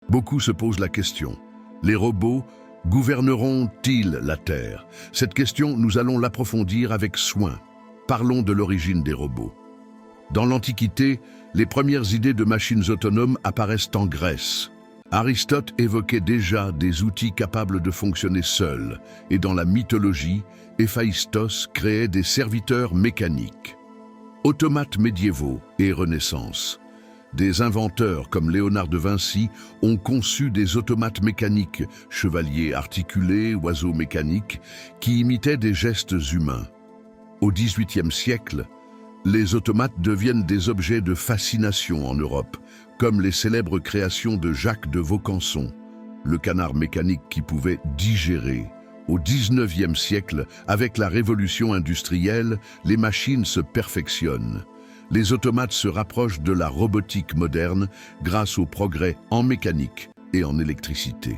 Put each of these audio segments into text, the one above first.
Beaucoup se posent la question. Les robots gouverneront-ils la Terre? Cette question, nous allons l'approfondir avec soin. Parlons de l'origine des robots. Dans l'Antiquité, les premières idées de machines autonomes apparaissent en Grèce. Aristote évoquait déjà des outils capables de fonctionner seuls, et dans la mythologie, Héphaïstos créait des serviteurs mécaniques. Automates médiévaux et Renaissance. Des inventeurs comme Léonard de Vinci ont conçu des automates mécaniques, chevaliers articulés, oiseaux mécaniques, qui imitaient des gestes humains. Au XVIIIe siècle, les automates deviennent des objets de fascination en Europe, comme les célèbres créations de Jacques de Vaucanson, le canard mécanique qui pouvait digérer. Au XIXe siècle, avec la révolution industrielle, les machines se perfectionnent. Les automates se rapprochent de la robotique moderne grâce aux progrès en mécanique et en électricité.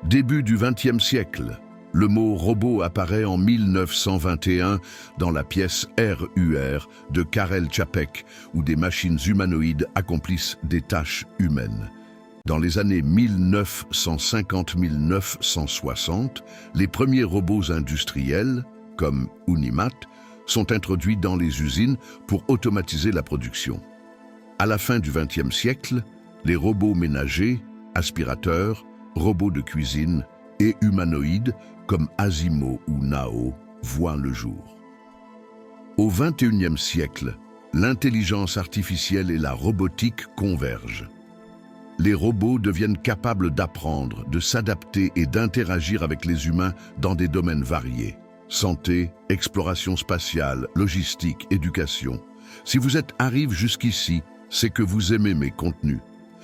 Début du XXe siècle, le mot robot apparaît en 1921 dans la pièce RUR de Karel Čapek, où des machines humanoïdes accomplissent des tâches humaines. Dans les années 1950-1960, les premiers robots industriels, comme Unimat, sont introduits dans les usines pour automatiser la production. À la fin du XXe siècle, les robots ménagers, aspirateurs, robots de cuisine et humanoïdes comme Asimo ou Nao voient le jour. Au XXIe siècle, l'intelligence artificielle et la robotique convergent. Les robots deviennent capables d'apprendre, de s'adapter et d'interagir avec les humains dans des domaines variés. Santé, exploration spatiale, logistique, éducation. Si vous arrivé jusqu'ici, c'est que vous aimez mes contenus.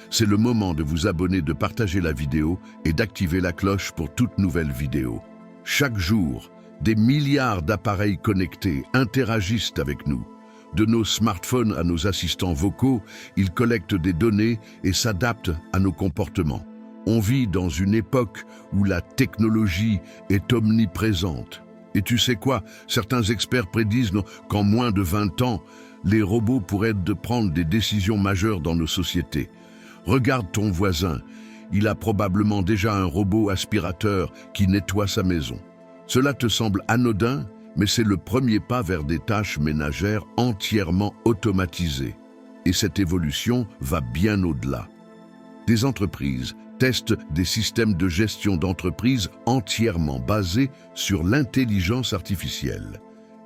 C'est le moment de vous abonner, de partager la vidéo et d'activer la cloche pour toute nouvelle vidéo. Chaque jour, des milliards d'appareils connectés interagissent avec nous. De nos smartphones à nos assistants vocaux, ils collectent des données et s'adaptent à nos comportements. On vit dans une époque où la technologie est omniprésente. Et tu sais quoi? Certains experts prédisent qu'en moins de 20 ans, les robots pourraient prendre des décisions majeures dans nos sociétés. Regarde ton voisin, il a probablement déjà un robot aspirateur qui nettoie sa maison. Cela te semble anodin, mais c'est le premier pas vers des tâches ménagères entièrement automatisées. Et cette évolution va bien au-delà. Des entreprises testent des systèmes de gestion d'entreprise entièrement basés sur l'intelligence artificielle.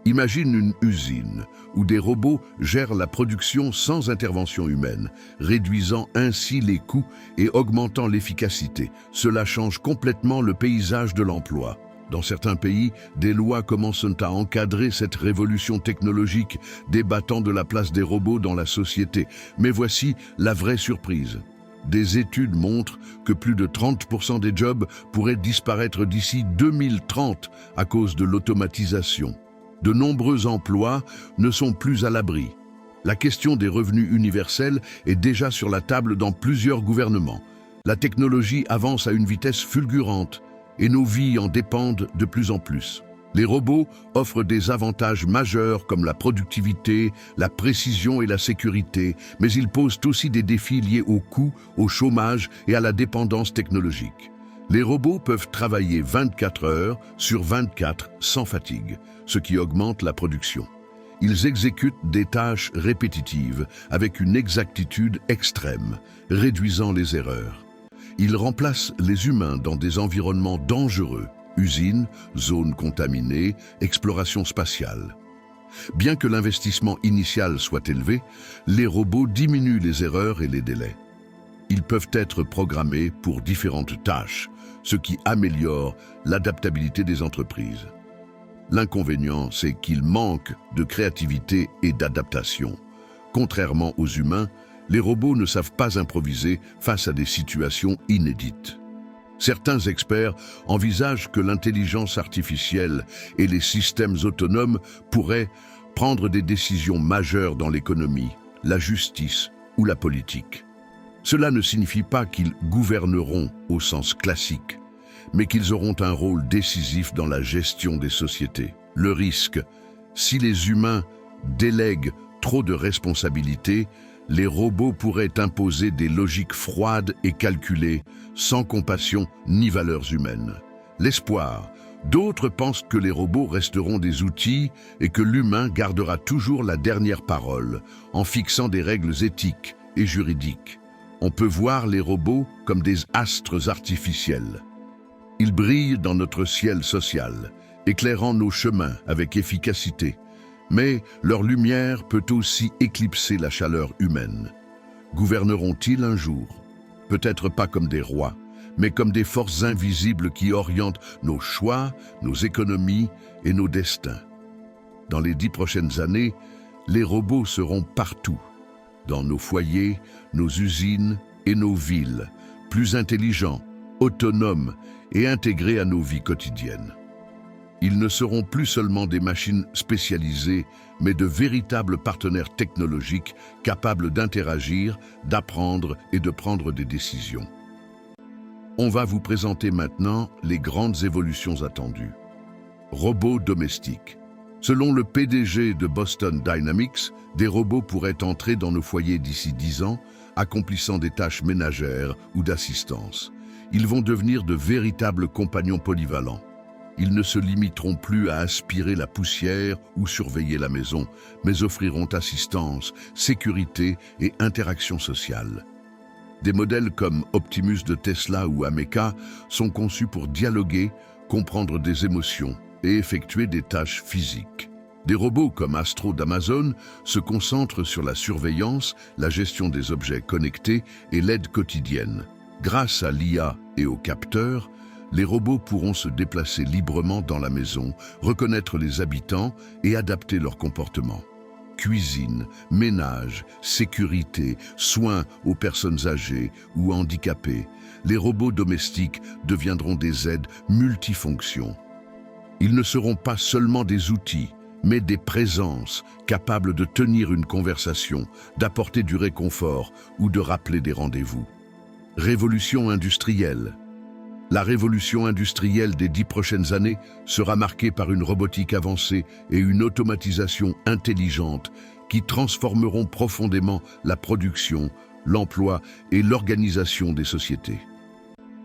Imagine une usine où des robots gèrent la production sans intervention humaine, réduisant ainsi les coûts et augmentant l'efficacité. Cela change complètement le paysage de l'emploi. Dans certains pays, des lois commencent à encadrer cette révolution technologique, débattant de la place des robots dans la société. Mais voici la vraie surprise. Des études montrent que plus de 30% des jobs pourraient disparaître d'ici 2030 à cause de l'automatisation. De nombreux emplois ne sont plus à l'abri. La question des revenus universels est déjà sur la table dans plusieurs gouvernements. La technologie avance à une vitesse fulgurante et nos vies en dépendent de plus en plus. Les robots offrent des avantages majeurs comme la productivité, la précision et la sécurité, mais ils posent aussi des défis liés au coût, au chômage et à la dépendance technologique. Les robots peuvent travailler 24 heures sur 24 sans fatigue, ce qui augmente la production. Ils exécutent des tâches répétitives avec une exactitude extrême, réduisant les erreurs. Ils remplacent les humains dans des environnements dangereux, usines, zones contaminées, exploration spatiale. Bien que l'investissement initial soit élevé, les robots diminuent les erreurs et les délais. Ils peuvent être programmés pour différentes tâches, ce qui améliore l'adaptabilité des entreprises. L'inconvénient, c'est qu'ils manquent de créativité et d'adaptation. Contrairement aux humains, les robots ne savent pas improviser face à des situations inédites. Certains experts envisagent que l'intelligence artificielle et les systèmes autonomes pourraient prendre des décisions majeures dans l'économie, la justice ou la politique. Cela ne signifie pas qu'ils gouverneront au sens classique, mais qu'ils auront un rôle décisif dans la gestion des sociétés. Le risque, si les humains délèguent trop de responsabilités, les robots pourraient imposer des logiques froides et calculées, sans compassion ni valeurs humaines. L'espoir. D'autres pensent que les robots resteront des outils et que l'humain gardera toujours la dernière parole, en fixant des règles éthiques et juridiques. On peut voir les robots comme des astres artificiels. Ils brillent dans notre ciel social, éclairant nos chemins avec efficacité. Mais leur lumière peut aussi éclipser la chaleur humaine. Gouverneront-ils un jour? Peut-être pas comme des rois, mais comme des forces invisibles qui orientent nos choix, nos économies et nos destins. Dans les 10 prochaines années, les robots seront partout, dans nos foyers, nos usines et nos villes, plus intelligents, autonomes et intégrés à nos vies quotidiennes. Ils ne seront plus seulement des machines spécialisées, mais de véritables partenaires technologiques capables d'interagir, d'apprendre et de prendre des décisions. On va vous présenter maintenant les grandes évolutions attendues. Robots domestiques. Selon le PDG de Boston Dynamics, des robots pourraient entrer dans nos foyers d'ici 10 ans, accomplissant des tâches ménagères ou d'assistance. Ils vont devenir de véritables compagnons polyvalents. Ils ne se limiteront plus à aspirer la poussière ou surveiller la maison, mais offriront assistance, sécurité et interaction sociale. Des modèles comme Optimus de Tesla ou Ameca sont conçus pour dialoguer, comprendre des émotions et effectuer des tâches physiques. Des robots comme Astro d'Amazon se concentrent sur la surveillance, la gestion des objets connectés et l'aide quotidienne. Grâce à l'IA et aux capteurs, les robots pourront se déplacer librement dans la maison, reconnaître les habitants et adapter leur comportement. Cuisine, ménage, sécurité, soins aux personnes âgées ou handicapées, les robots domestiques deviendront des aides multifonctions. Ils ne seront pas seulement des outils, mais des présences capables de tenir une conversation, d'apporter du réconfort ou de rappeler des rendez-vous. Révolution industrielle. La révolution industrielle des 10 prochaines années sera marquée par une robotique avancée et une automatisation intelligente qui transformeront profondément la production, l'emploi et l'organisation des sociétés.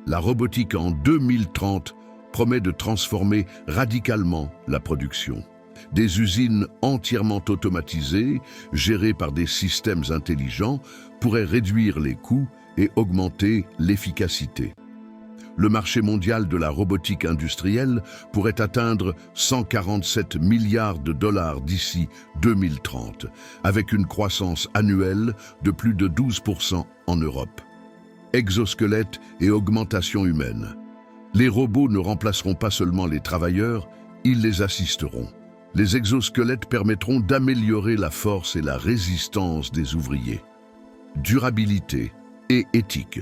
La robotique en 2030 promet de transformer radicalement la production. Des usines entièrement automatisées, gérées par des systèmes intelligents, pourraient réduire les coûts et augmenter l'efficacité. Le marché mondial de la robotique industrielle pourrait atteindre 147 milliards de dollars d'ici 2030, avec une croissance annuelle de plus de 12% en Europe. Exosquelettes et augmentation humaine. Les robots ne remplaceront pas seulement les travailleurs, ils les assisteront. Les exosquelettes permettront d'améliorer la force et la résistance des ouvriers. Durabilité et éthique.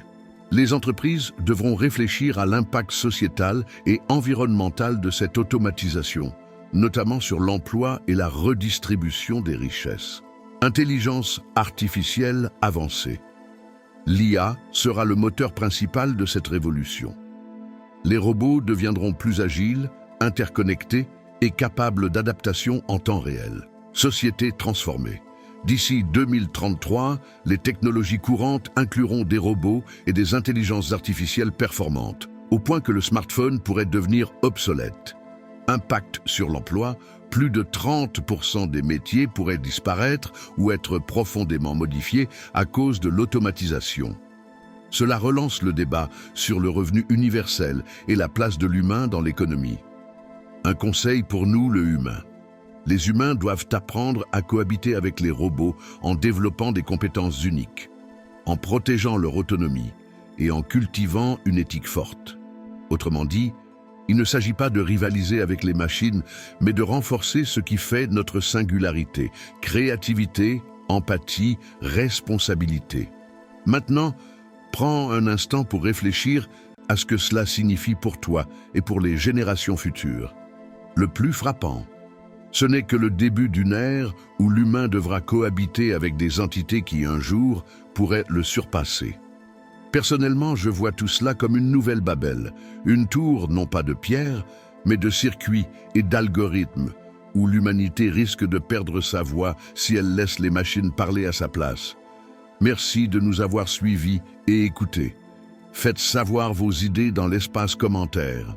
Les entreprises devront réfléchir à l'impact sociétal et environnemental de cette automatisation, notamment sur l'emploi et la redistribution des richesses. Intelligence artificielle avancée. L'IA sera le moteur principal de cette révolution. Les robots deviendront plus agiles, interconnectés et capables d'adaptation en temps réel. Société transformée. D'ici 2033, les technologies courantes incluront des robots et des intelligences artificielles performantes, au point que le smartphone pourrait devenir obsolète. Impact sur l'emploi, plus de 30% des métiers pourraient disparaître ou être profondément modifiés à cause de l'automatisation. Cela relance le débat sur le revenu universel et la place de l'humain dans l'économie. Un conseil pour nous, le humain. Les humains doivent apprendre à cohabiter avec les robots en développant des compétences uniques, en protégeant leur autonomie et en cultivant une éthique forte. Autrement dit, il ne s'agit pas de rivaliser avec les machines, mais de renforcer ce qui fait notre singularité, créativité, empathie, responsabilité. Maintenant, prends un instant pour réfléchir à ce que cela signifie pour toi et pour les générations futures. Le plus frappant, ce n'est que le début d'une ère où l'humain devra cohabiter avec des entités qui, un jour, pourraient le surpasser. Personnellement, je vois tout cela comme une nouvelle Babel, une tour non pas de pierre, mais de circuits et d'algorithmes, où l'humanité risque de perdre sa voix si elle laisse les machines parler à sa place. Merci de nous avoir suivis et écoutés. Faites savoir vos idées dans l'espace commentaire.